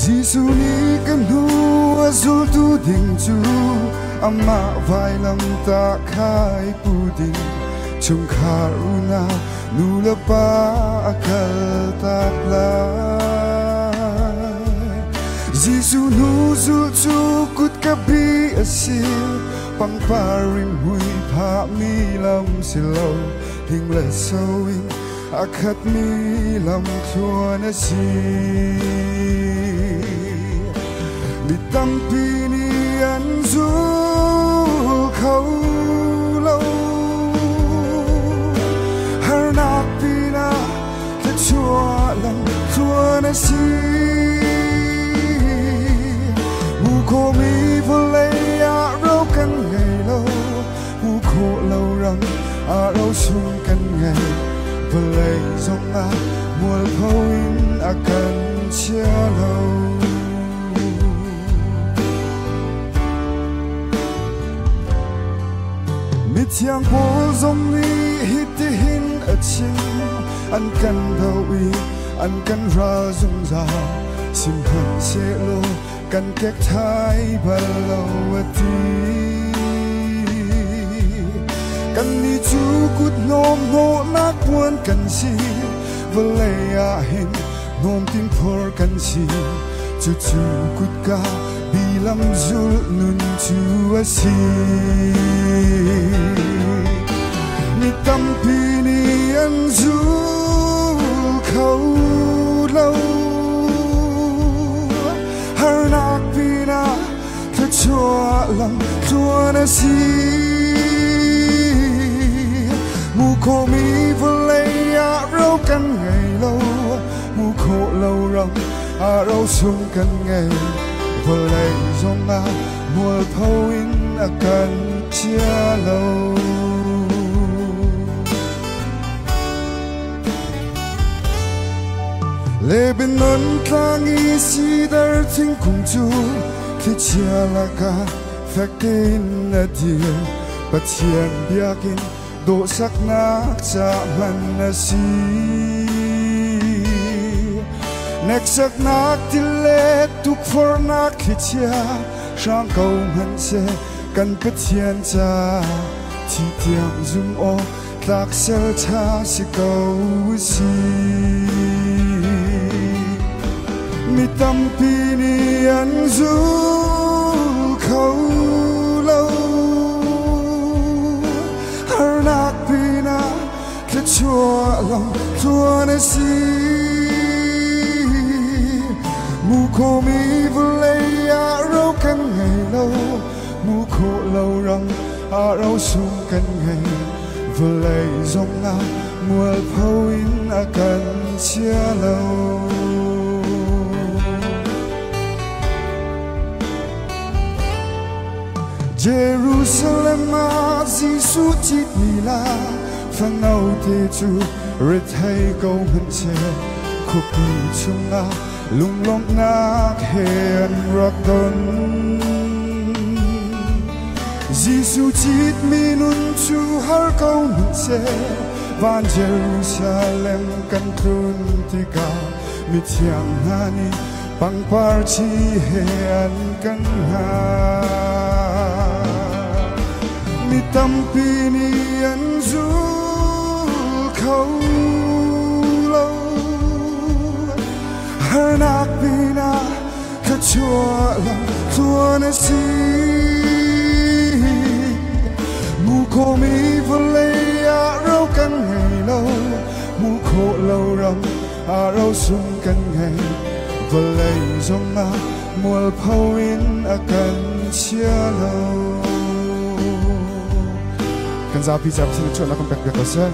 Giêsu ni kan hu azul tu ding chu ama vai lam ta khai pu ding chung karuna nula pa akal tak la Giêsu nu zu chu kut ka bi asil pang parim hui pha mi lam silo hing le sowing akhat mi lam chuan asi mi tampi ni an zu khâu lâu har nak pina ta chua lam chuan asi mu ko mi volay a rau kan ngày lâu mu ko lâu răng a rau sung kan ngày volay dòng a mual phâu in a kan chia lâu Thiang po zong ni hit hin a ching an kan dawi an kan ra zung za sim han se lo kan kek thai balo ati kan ni chu kut nom no nak puan kan si valaya hin nom tin phor kan si chu chu kut ka bilam zul nun chu asi mi tampi ni an zu khâu lâu har nak pina ta chua lam chuan asi mu ko mi volay a rau kan ngày lâu mu ko lâu răng a rau sung kan ngày volay zong a mual phâu in a kan chia lâu Lebanon tlangi sidar ting kung chu Tichiala ka fakin na dia Patian biakin do sak na cha man na si Neksak nak tile tuk for nak tichia Shang kau man se kan patian cha Ti tiang zum o tak sel cha si kau si mi tampi ni an zu khâu lâu har nak pina ta chua lam chuan asi mu ko mi volay a rau kan ngày lâu mu ko lâu răng a rau sung kan ngày volay zong a mual phâu in a kan chia lâu Jerusalem a Giêsu chít mi la phang âu te chu rit hay câu hân che khúc mi chung a lung long nak hen rak don Giêsu chít mi nun chu har câu hân che van Jerusalem kan trun ti ka mi thiang hani pang par chi hen kan ha mi tampi ni an zu khâu lâu har nak pina ka chua lam chuan asi mu ko mi volay a rau kan ngày lâu mu ko lâu răng a rau sung kan ngày volay zong a mual phâu in a kan chia lâu kan za pi chap sin chona kan pek ka sen